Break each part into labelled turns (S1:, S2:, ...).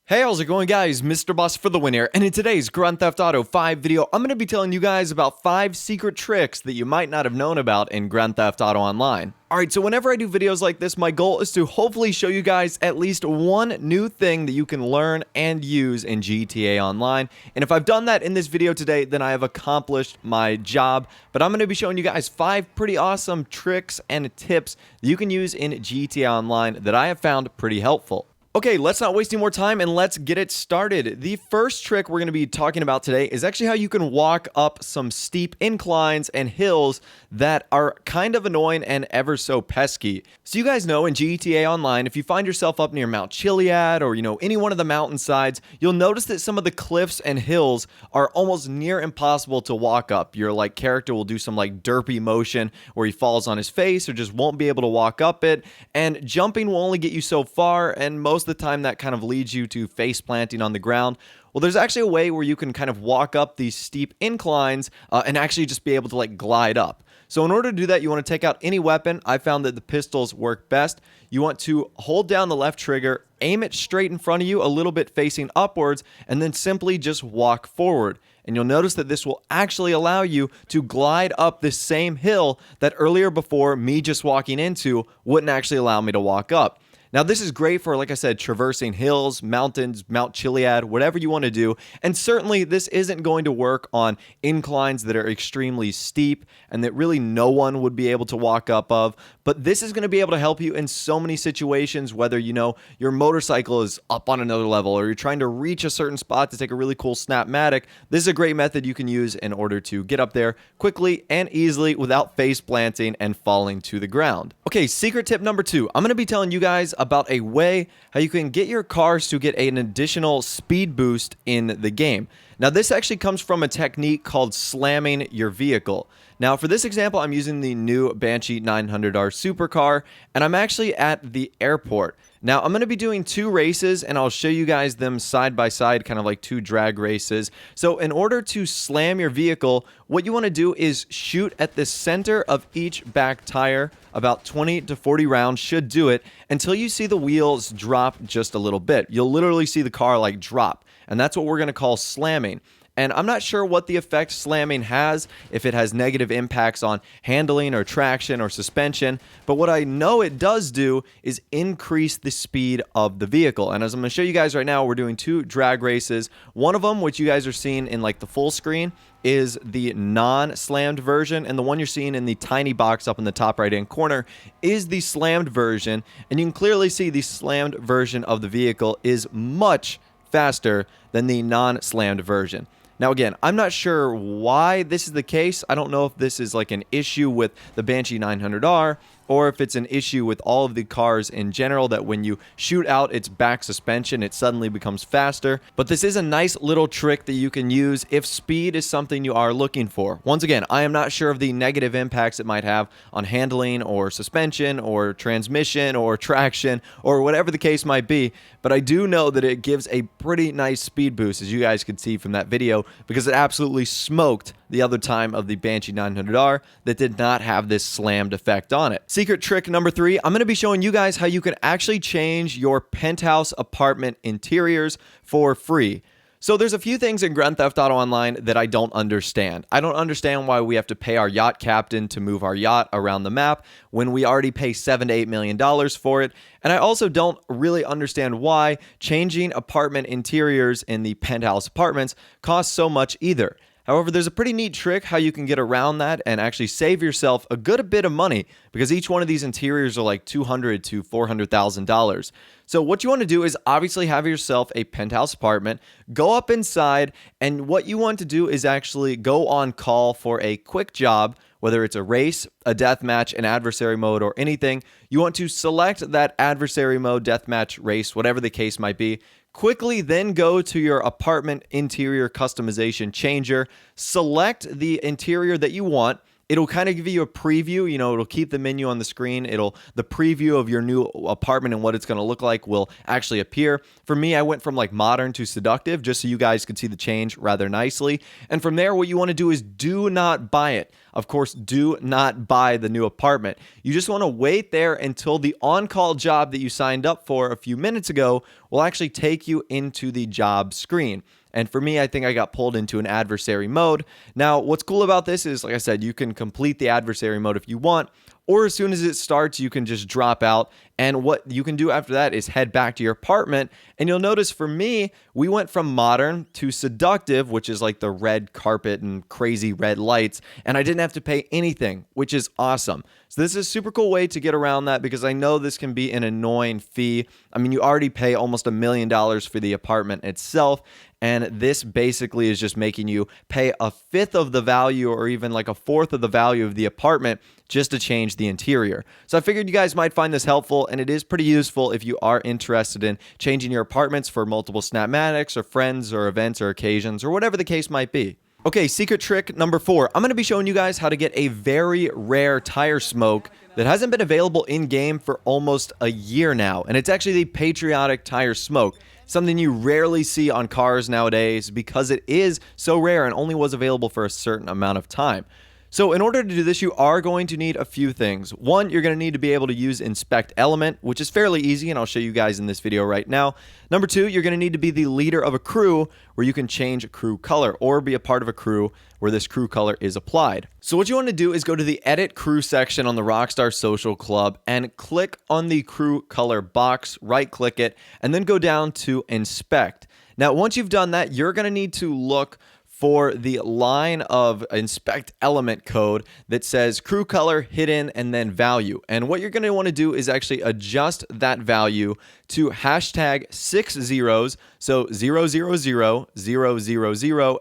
S1: Hey, how's it going, guys? Mr. Boss for the win here, and in today's Grand Theft Auto 5 video, I'm going to be telling you guys about 5 secret tricks that you might not have known about in Grand Theft Auto Online. Alright, so whenever I do videos like this, my goal is to hopefully show you guys at least one new thing that you can learn and use in GTA Online. And if I've done that in this video today, then I have accomplished my job. But I'm going to be showing you guys 5 pretty awesome tricks and tips that you can use in GTA Online that I have found pretty helpful. Okay, let's not waste any more time and let's get it started. The first trick we're going to be talking about today is actually how you can walk up some steep inclines and hills that are kind of annoying and ever so pesky. So you guys know in GTA Online, if you find yourself up near Mount Chiliad or, any one of the mountainsides, you'll notice that some of the cliffs and hills are almost near impossible to walk up. Your character will do some derpy motion where he falls on his face or just won't be able to walk up it, and jumping will only get you so far, and most of the time that kind of leads you to face planting on the ground. Well, there's actually a way where you can kind of walk up these steep inclines and actually just be able to glide up. So in order to do that, you want to take out any weapon. I found that the pistols work best. You want to hold down the left trigger, aim it straight in front of you, a little bit facing upwards, and then simply just walk forward. And you'll notice that this will actually allow you to glide up this same hill that earlier before me just walking into wouldn't actually allow me to walk up. Now, this is great for, like I said, traversing hills, mountains, Mount Chiliad, whatever you want to do. And certainly, this isn't going to work on inclines that are extremely steep and that really no one would be able to walk up of. But this is going to be able to help you in so many situations, whether, your motorcycle is up on another level or you're trying to reach a certain spot to take a really cool Snapmatic. This is a great method you can use in order to get up there quickly and easily without face planting and falling to the ground. Okay, secret tip number 2. I'm going to be telling you guys about a way how you can get your cars to get an additional speed boost in the game. Now, this actually comes from a technique called slamming your vehicle. Now, for this example, I'm using the new Banshee 900R supercar, and I'm actually at the airport. Now, I'm going to be doing 2 races, and I'll show you guys them side by side, kind of like 2 drag races. So in order to slam your vehicle, what you want to do is shoot at the center of each back tire. About 20 to 40 rounds should do it until you see the wheels drop just a little bit. You'll literally see the car drop, and that's what we're going to call slamming. And I'm not sure what the effect slamming has, if it has negative impacts on handling or traction or suspension, but what I know it does do is increase the speed of the vehicle. And as I'm going to show you guys right now, we're doing 2 drag races. One of them, which you guys are seeing in the full screen, is the non-slammed version, and the one you're seeing in the tiny box up in the top right-hand corner is the slammed version. And you can clearly see the slammed version of the vehicle is much faster than the non-slammed version. Now, again, I'm not sure why this is the case. I don't know if this is an issue with the Banshee 900R or if it's an issue with all of the cars in general, that when you shoot out its back suspension, it suddenly becomes faster. But this is a nice little trick that you can use if speed is something you are looking for. Once again, I am not sure of the negative impacts it might have on handling or suspension or transmission or traction or whatever the case might be, but I do know that it gives a pretty nice speed boost, as you guys could see from that video, because it absolutely smoked the other time of the Banshee 900R that did not have this slammed effect on it. Secret trick number 3, I'm going to be showing you guys how you can actually change your penthouse apartment interiors for free. So there's a few things in Grand Theft Auto Online that I don't understand. I don't understand why we have to pay our yacht captain to move our yacht around the map when we already pay $7 to $8 million for it. And I also don't really understand why changing apartment interiors in the penthouse apartments costs so much either. However, there's a pretty neat trick how you can get around that and actually save yourself a good bit of money, because each one of these interiors are $200,000 to $400,000. So what you want to do is obviously have yourself a penthouse apartment, go up inside, and what you want to do is actually go on call for a quick job, whether it's a race, a deathmatch, an adversary mode, or anything. You want to select that adversary mode, deathmatch, race, whatever the case might be. Quickly then go to your apartment interior customization changer, select the interior that you want. It'll kind of give you a preview, it'll keep the menu on the screen. The preview of your new apartment and what it's going to look like will actually appear. For me, I went from modern to seductive, just so you guys could see the change rather nicely. And from there, what you want to do is do not buy it. of course, do not buy the new apartment. You just want to wait there until the on-call job that you signed up for a few minutes ago will actually take you into the job screen. And for me, I think I got pulled into an adversary mode. Now, what's cool about this is, like I said, you can complete the adversary mode if you want, or as soon as it starts, you can just drop out. And what you can do after that is head back to your apartment. And you'll notice for me, we went from modern to seductive, which is like the red carpet and crazy red lights. And I didn't have to pay anything, which is awesome. So this is a super cool way to get around that, because I know this can be an annoying fee. I mean, you already pay almost $1 million for the apartment itself. And this basically is just making you pay a fifth of the value, or even like a fourth of the value of the apartment, just to change the interior. So I figured you guys might find this helpful, and it is pretty useful if you are interested in changing your apartments for multiple Snapmatics or friends or events or occasions or whatever the case might be. Okay, secret trick number 4. I'm going to be showing you guys how to get a very rare tire smoke that hasn't been available in-game for almost a year now, and it's actually the patriotic tire smoke. Something you rarely see on cars nowadays because it is so rare and only was available for a certain amount of time. So in order to do this, you are going to need a few things. One, you're going to need to be able to use Inspect Element, which is fairly easy, and I'll show you guys in this video right now. Number 2, you're going to need to be the leader of a crew where you can change crew color, or be a part of a crew where this crew color is applied. So what you want to do is go to the Edit Crew section on the Rockstar Social Club and click on the crew color box, right-click it, and then go down to Inspect. Now, once you've done that, you're going to need to look for the line of Inspect Element code that says crew color, hidden, and then value. And what you're going to want to do is actually adjust that value to hashtag 6 zeros, so 000,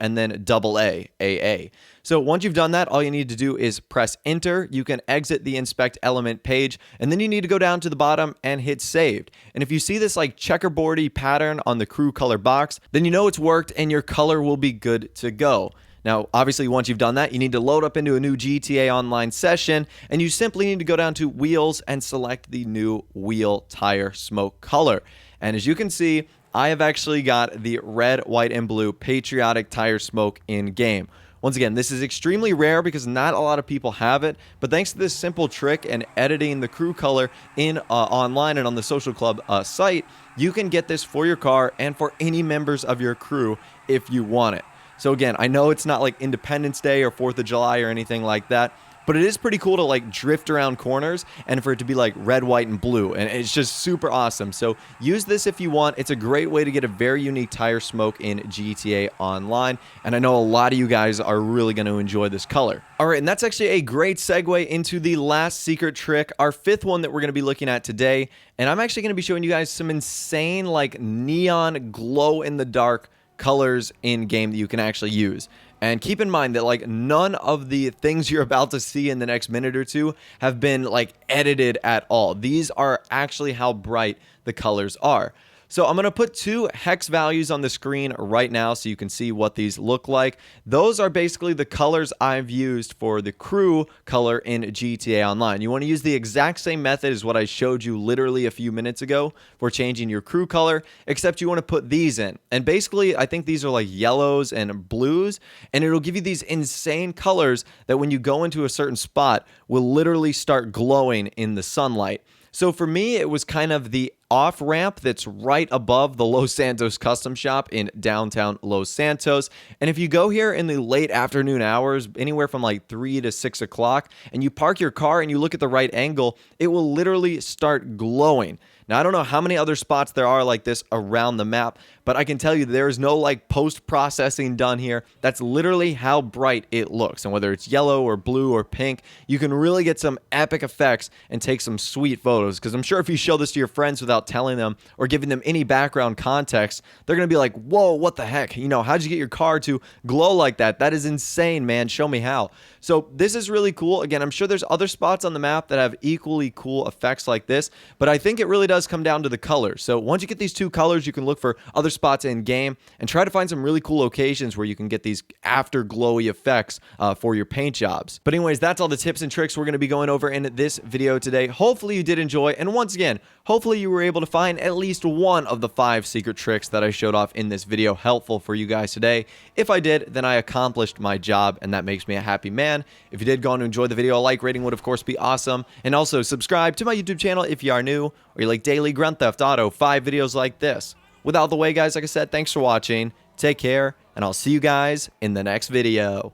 S1: and then double A, AA. So once you've done that, all you need to do is press enter. You can exit the Inspect Element page, and then you need to go down to the bottom and hit saved. And if you see this like checkerboardy pattern on the crew color box, then you know it's worked and your color will be good to go. Now, obviously, once you've done that, you need to load up into a new GTA Online session, and you simply need to go down to Wheels and select the new wheel tire smoke color. And as you can see, I have actually got the red, white, and blue patriotic tire smoke in game. Once again, this is extremely rare because not a lot of people have it, but thanks to this simple trick and editing the crew color in online and on the Social Club site, you can get this for your car and for any members of your crew if you want it. So again, I know it's not like Independence Day or 4th of July or anything like that, but it is pretty cool to like drift around corners and for it to be like red, white, and blue. And it's just super awesome. So use this if you want. It's a great way to get a very unique tire smoke in GTA Online. And I know a lot of you guys are really going to enjoy this color. All right, and that's actually a great segue into the last secret trick, our 5th one that we're going to be looking at today. And I'm actually going to be showing you guys some insane like neon glow in the dark colors in game that you can actually use. And keep in mind that like none of the things you're about to see in the next minute or two have been like edited at all. These are actually how bright the colors are. So I'm going to put 2 hex values on the screen right now so you can see what these look like. Those are basically the colors I've used for the crew color in GTA Online. You want to use the exact same method as what I showed you literally a few minutes ago for changing your crew color, except you want to put these in. And basically, I think these are like yellows and blues, and it'll give you these insane colors that when you go into a certain spot will literally start glowing in the sunlight. So for me, it was kind of the off-ramp that's right above the Los Santos Custom Shop in downtown Los Santos. And if you go here in the late afternoon hours, anywhere from like 3 to 6 o'clock, and you park your car and you look at the right angle, it will literally start glowing. Now, I don't know how many other spots there are like this around the map, but I can tell you there is no like post-processing done here. That's literally how bright it looks. And whether it's yellow or blue or pink, you can really get some epic effects and take some sweet photos. Because I'm sure if you show this to your friends without telling them or giving them any background context, they're going to be like, whoa, what the heck? You know, how'd you get your car to glow like that? That is insane, man. Show me how. So this is really cool. Again, I'm sure there's other spots on the map that have equally cool effects like this, but I think it really does does come down to the colors. So once you get these two colors, you can look for other spots in game and try to find some really cool locations where you can get these afterglowy effects for your paint jobs. But anyways, that's all the tips and tricks we're going to be going over in this video today. Hopefully you did enjoy, and once again, hopefully you were able to find at least one of the 5 secret tricks that I showed off in this video helpful for you guys today. If I did, then I accomplished my job, and that makes me a happy man. If you did go on to enjoy the video, a like rating would of course be awesome. And also subscribe to my YouTube channel if you are new, or you like daily Grand Theft Auto 5 videos like this. With out the way, guys, like I said, thanks for watching, take care, and I'll see you guys in the next video.